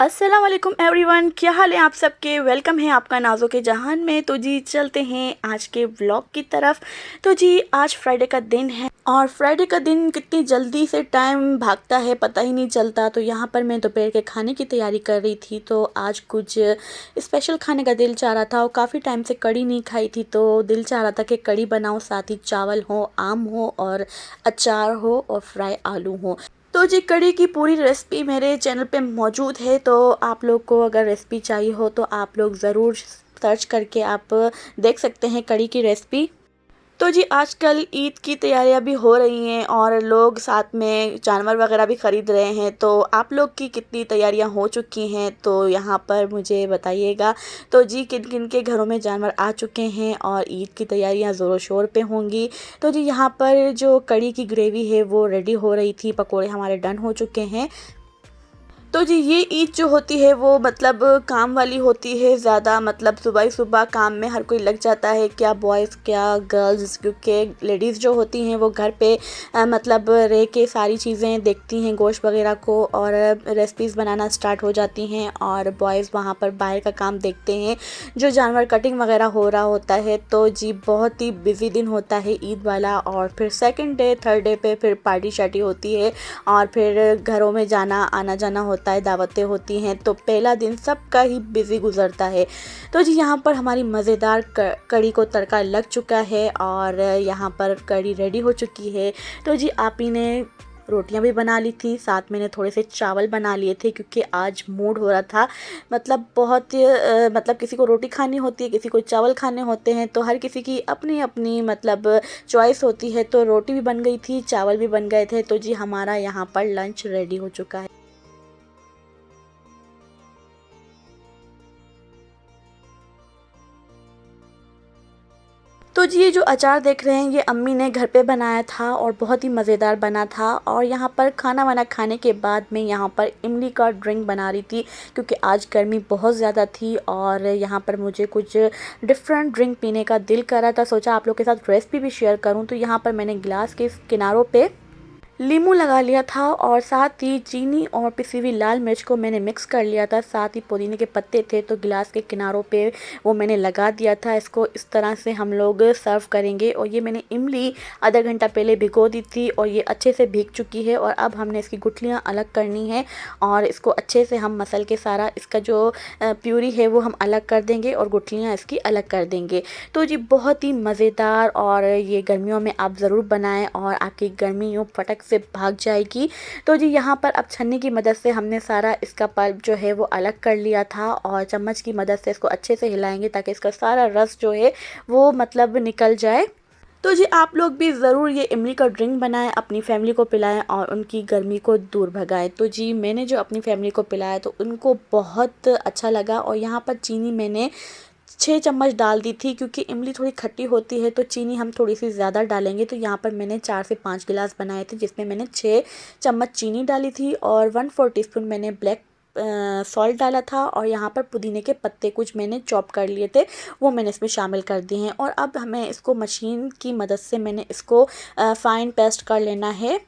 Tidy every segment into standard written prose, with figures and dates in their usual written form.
अस्सलाम वालेकुम एवरीवन, क्या हाल है आप सबके। वेलकम है आपका नाज़ों के जहान में। तो जी चलते हैं आज के व्लॉग की तरफ। तो जी आज फ्राइडे का दिन है और फ्राइडे का दिन कितनी जल्दी से टाइम भागता है पता ही नहीं चलता। तो यहाँ पर मैं दोपहर के खाने की तैयारी कर रही थी। तो आज कुछ स्पेशल खाने का दिल चाह रहा था और काफ़ी टाइम से कड़ी नहीं खाई थी, तो दिल चाह रहा था कि कड़ी बनाऊँ, साथ ही चावल हो, आम हो और अचार हो और फ्राई आलू हो। तो जी कड़ी की पूरी रेसिपी मेरे चैनल पे मौजूद है, तो आप लोग को अगर रेसिपी चाहिए हो तो आप लोग ज़रूर सर्च करके आप देख सकते हैं कड़ी की रेसिपी। तो जी आजकल ईद की तैयारियां भी हो रही हैं और लोग साथ में जानवर वगैरह भी ख़रीद रहे हैं। तो आप लोग की कितनी तैयारियां हो चुकी हैं तो यहाँ पर मुझे बताइएगा। तो जी किन किन के घरों में जानवर आ चुके हैं और ईद की तैयारियां ज़ोरों शोर पे होंगी। तो जी यहाँ पर जो कड़ी की ग्रेवी है वो रेडी हो रही थी, पकोड़े हमारे डन हो चुके हैं। तो जी ये ईद जो होती है वो मतलब काम वाली होती है ज़्यादा, मतलब सुबह ही सुबह काम में हर कोई लग जाता है, क्या बॉयज़ क्या गर्ल्स, क्योंकि लेडीज़ जो होती हैं वो घर पे मतलब रह के सारी चीज़ें देखती हैं, गोश्त वगैरह को, और रेसिपीज़ बनाना स्टार्ट हो जाती हैं और बॉयज़ वहाँ पर बाहर का काम देखते हैं, जो जानवर कटिंग वगैरह हो रहा होता है। तो जी बहुत ही बिज़ी दिन होता है ईद वाला। और फिर सेकेंड डे थर्ड डे पे फिर पार्टी शार्टी होती है और फिर घरों में जाना आना जाना होता है, दावतें होती हैं। तो पहला दिन सबका ही बिज़ी गुजरता है। तो जी यहाँ पर हमारी मज़ेदार कड़ी को तड़का लग चुका है और यहाँ पर कड़ी रेडी हो चुकी है। तो जी आप ही ने रोटियां भी बना ली थी, साथ मैंने थोड़े से चावल बना लिए थे क्योंकि आज मूड हो रहा था, मतलब बहुत मतलब किसी को रोटी खानी होती है, किसी को चावल खाने होते हैं, तो हर किसी की अपनी अपनी मतलब चॉइस होती है। तो रोटी भी बन गई थी, चावल भी बन गए थे। तो जी हमारा यहाँ पर लंच रेडी हो चुका है। तो जी ये जो अचार देख रहे हैं ये अम्मी ने घर पे बनाया था और बहुत ही मज़ेदार बना था। और यहाँ पर खाना वाना खाने के बाद मैं यहाँ पर इमली का ड्रिंक बना रही थी क्योंकि आज गर्मी बहुत ज़्यादा थी और यहाँ पर मुझे कुछ डिफरेंट ड्रिंक पीने का दिल कर रहा था। सोचा आप लोग के साथ रेसिपी भी शेयर करूँ। तो यहाँ पर मैंने गिलास के किनारों पे नींबू लगा लिया था और साथ ही चीनी और पिसी हुई लाल मिर्च को मैंने मिक्स कर लिया था, साथ ही पुदीने के पत्ते थे तो गिलास के किनारों पे वो मैंने लगा दिया था। इसको इस तरह से हम लोग सर्व करेंगे। और ये मैंने इमली आधा घंटा पहले भिगो दी थी और ये अच्छे से भीग चुकी है और अब हमने इसकी गुठलियाँ अलग करनी है और इसको अच्छे से हम मसल के सारा इसका जो प्यूरी है वो हम अलग कर देंगे और गुठलियाँ इसकी अलग कर देंगे। तो जी बहुत ही मज़ेदार, और ये गर्मियों में आप ज़रूर बनाएं और आपकी गर्मी यूँ फटक से भाग जाएगी। तो जी यहाँ पर अब छन्नी की मदद से हमने सारा इसका पल्प जो है वो अलग कर लिया था और चम्मच की मदद से इसको अच्छे से हिलाएंगे ताकि इसका सारा रस जो है वो मतलब निकल जाए। तो जी आप लोग भी ज़रूर ये इमली का ड्रिंक बनाएं, अपनी फैमिली को पिलाएं और उनकी गर्मी को दूर भगाएं। तो जी मैंने जो अपनी फैमिली को पिलाया तो उनको बहुत अच्छा लगा। और यहाँ पर चीनी मैंने 6 चम्मच डाल दी थी क्योंकि इमली थोड़ी खट्टी होती है तो चीनी हम थोड़ी सी ज़्यादा डालेंगे। तो यहाँ पर मैंने 4 से 5 गिलास बनाए थे जिसमें मैंने 6 चम्मच चीनी डाली थी और 1/4 टीस्पून मैंने ब्लैक सॉल्ट डाला था। और यहाँ पर पुदीने के पत्ते कुछ मैंने चॉप कर लिए थे, वो मैंने इसमें शामिल कर दिए हैं। और अब हमें इसको मशीन की मदद से मैंने इसको फ़ाइन पेस्ट कर लेना है।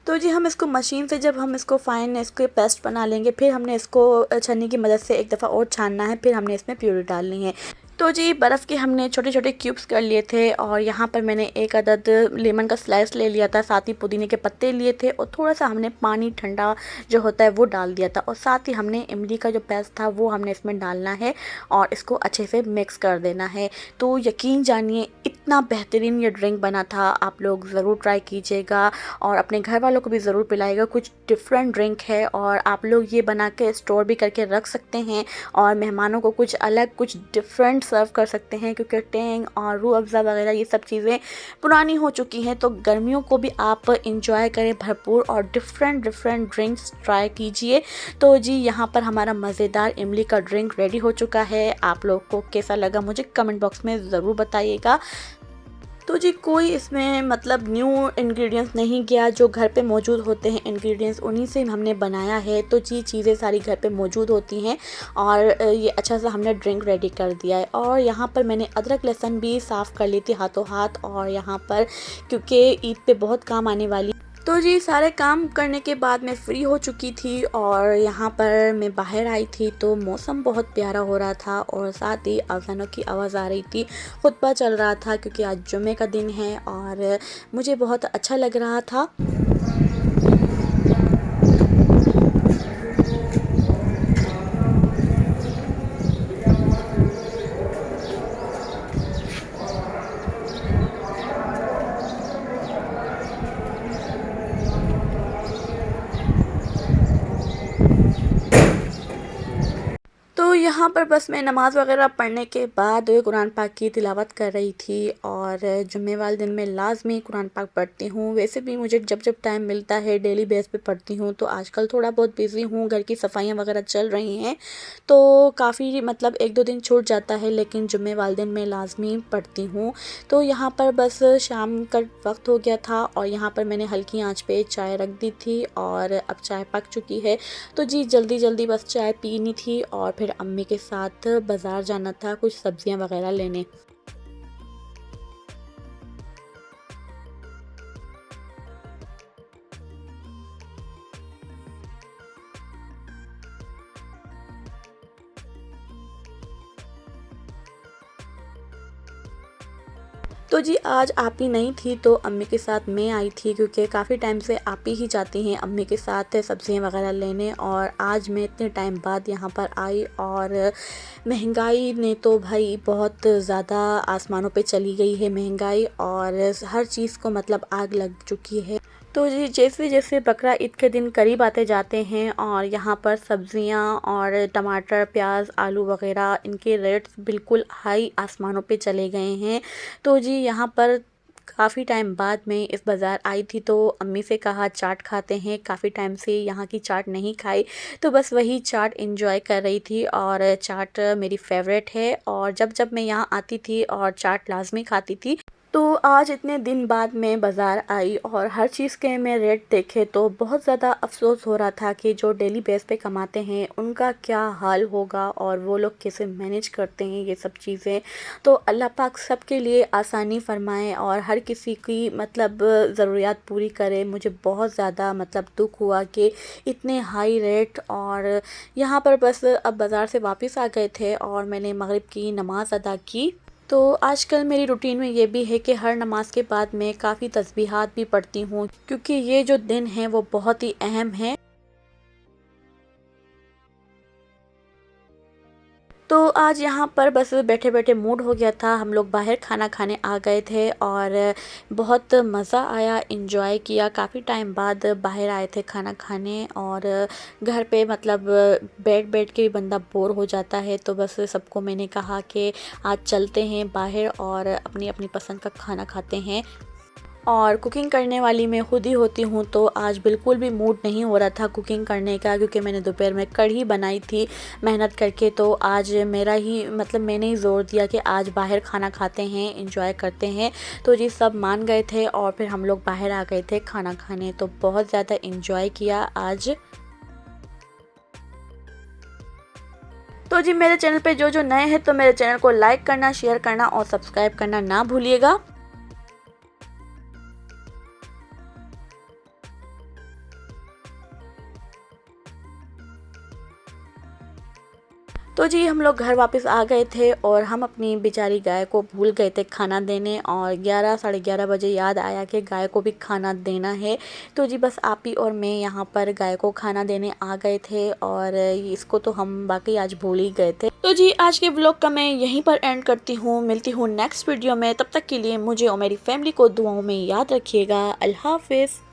तो जी हम इसको मशीन से जब हम इसको फ़ाइन इसको पेस्ट बना लेंगे, फिर हमने इसको छन्नी की मदद से एक दफ़ा और छानना है, फिर हमने इसमें प्यूरी डालनी है। तो जी बर्फ़ के हमने छोटे छोटे क्यूब्स कर लिए थे और यहाँ पर मैंने एक अदद लेमन का स्लाइस ले लिया था, साथ ही पुदीने के पत्ते लिए थे और थोड़ा सा हमने पानी ठंडा जो होता है वो डाल दिया था और साथ ही हमने इमली का जो पेस्ट था वो हमने इसमें डालना है और इसको अच्छे से मिक्स कर देना है। तो यकीन जानिए इतना बेहतरीन ये ड्रिंक बना था, आप लोग ज़रूर ट्राई कीजिएगा और अपने घर वालों को भी ज़रूर पिलाइएगा। कुछ डिफरेंट ड्रिंक है और आप लोग ये बना के स्टोर भी करके रख सकते हैं और मेहमानों को कुछ अलग कुछ डिफरेंट सर्व कर सकते हैं क्योंकि टेंग और रूह अफ़ज़ा वगैरह ये सब चीज़ें पुरानी हो चुकी हैं। तो गर्मियों को भी आप इंजॉय करें भरपूर और डिफरेंट डिफरेंट ड्रिंक्स ट्राई कीजिए। तो जी यहाँ पर हमारा मज़ेदार इमली का ड्रिंक रेडी हो चुका है। आप लोग को कैसा लगा मुझे कमेंट बॉक्स में ज़रूर बताइएगा। तो जी कोई इसमें मतलब न्यू इंग्रेडिएंट्स नहीं गया, जो घर पे मौजूद होते हैं इंग्रेडिएंट्स उन्हीं से हमने बनाया है। तो जी चीज़ें सारी घर पे मौजूद होती हैं और ये अच्छा सा हमने ड्रिंक रेडी कर दिया है। और यहाँ पर मैंने अदरक लहसुन भी साफ़ कर ली थी हाथों हाथ। और यहाँ पर क्योंकि ईद पे बहुत काम आने वाली तो जी सारे काम करने के बाद मैं फ्री हो चुकी थी और यहाँ पर मैं बाहर आई थी तो मौसम बहुत प्यारा हो रहा था और साथ ही अज़ानों की आवाज़ आ रही थी। खुतबा चल रहा था क्योंकि आज जुम्मे का दिन है और मुझे बहुत अच्छा लग रहा था। तो यहाँ पर बस मैं नमाज़ वग़ैरह पढ़ने के बाद कुरान पाक की तिलावत कर रही थी और जुम्मे वाले दिन मैं लाज़मी कुरान पाक पढ़ती हूँ। वैसे भी मुझे जब जब टाइम मिलता है डेली बेस पे पढ़ती हूँ। तो आजकल थोड़ा बहुत बिज़ी हूँ, घर की सफाइयाँ वग़ैरह चल रही हैं तो काफ़ी मतलब 1-2 दिन छूट जाता है, लेकिन जुम्मे वाले दिन मैं लाज़मी पढ़ती हूँ। तो यहाँ पर बस शाम का वक्त हो गया था और यहाँ पर मैंने हल्की आँच पे चाय रख दी थी और अब चाय पक चुकी है। तो जी जल्दी जल्दी बस चाय पीनी थी और फिर अम्मी के साथ बाज़ार जाना था कुछ सब्जियां वगैरह लेने। तो जी आज आप ही नहीं थी तो अम्मी के साथ मैं आई थी क्योंकि काफ़ी टाइम से आप ही जाती हैं अम्मी के साथ सब्जियां वगैरह लेने और आज मैं इतने टाइम बाद यहाँ पर आई और महंगाई ने तो भाई बहुत ज़्यादा आसमानों पे चली गई है महंगाई और हर चीज़ को मतलब आग लग चुकी है। तो जी जैसे जैसे बकरा ईद के दिन करीब आते जाते हैं और यहाँ पर सब्जियाँ और टमाटर प्याज आलू वगैरह इनके रेट्स बिल्कुल हाई आसमानों पे चले गए हैं। तो जी यहाँ पर काफ़ी टाइम बाद मैं इस बाज़ार आई थी तो अम्मी से कहा चाट खाते हैं, काफ़ी टाइम से यहाँ की चाट नहीं खाई तो बस वही चाट इंजॉय कर रही थी और चाट मेरी फेवरेट है और जब जब मैं यहाँ आती थी और चाट लाजमी खाती थी। तो आज इतने दिन बाद मैं बाज़ार आई और हर चीज़ के मैं रेट देखे तो बहुत ज़्यादा अफ़सोस हो रहा था कि जो डेली बेस पे कमाते हैं उनका क्या हाल होगा और वो लोग कैसे मैनेज करते हैं ये सब चीज़ें। तो अल्लाह पाक सबके लिए आसानी फ़रमाए और हर किसी की मतलब ज़रूरियात पूरी करे। मुझे बहुत ज़्यादा मतलब दुख हुआ कि इतने हाई रेट और यहाँ पर बस अब बाज़ार से वापस आ गए थे और मैंने मगरिब की नमाज़ अदा की। तो आजकल मेरी रूटीन में ये भी है कि हर नमाज के बाद मैं काफ़ी तस्बीहात भी पढ़ती हूँ क्योंकि ये जो दिन है वो बहुत ही अहम है। तो आज यहाँ पर बस बैठे बैठे मूड हो गया था, हम लोग बाहर खाना खाने आ गए थे और बहुत मज़ा आया, इंजॉय किया। काफ़ी टाइम बाद बाहर आए थे खाना खाने और घर पे मतलब बैठ बैठ के भी बंदा बोर हो जाता है तो बस सबको मैंने कहा कि आज चलते हैं बाहर और अपनी अपनी पसंद का खाना खाते हैं। और कुकिंग करने वाली मैं खुद ही होती हूँ तो आज बिल्कुल भी मूड नहीं हो रहा था कुकिंग करने का क्योंकि मैंने दोपहर में कढ़ी बनाई थी मेहनत करके। तो आज मेरा ही मतलब मैंने ही ज़ोर दिया कि आज बाहर खाना खाते हैं इंजॉय करते हैं। तो जी सब मान गए थे और फिर हम लोग बाहर आ गए थे खाना खाने तो बहुत ज़्यादा इंजॉय किया आज। तो जी मेरे चैनल पे जो जो नए हैं तो मेरे चैनल को लाइक करना शेयर करना और सब्सक्राइब करना ना भूलिएगा। तो जी हम लोग घर वापस आ गए थे और हम अपनी बेचारी गाय को भूल गए थे खाना देने और 11 साढ़े 11 बजे याद आया कि गाय को भी खाना देना है। तो जी बस आप ही और मैं यहाँ पर गाय को खाना देने आ गए थे और इसको तो हम बाकी आज भूल ही गए थे। तो जी आज के ब्लॉग का मैं यहीं पर एंड करती हूँ, मिलती हूँ नेक्स्ट वीडियो में। तब तक के लिए मुझे और मेरी फैमिली को दुआओं में याद रखिएगा। अल्लाह हाफिज़।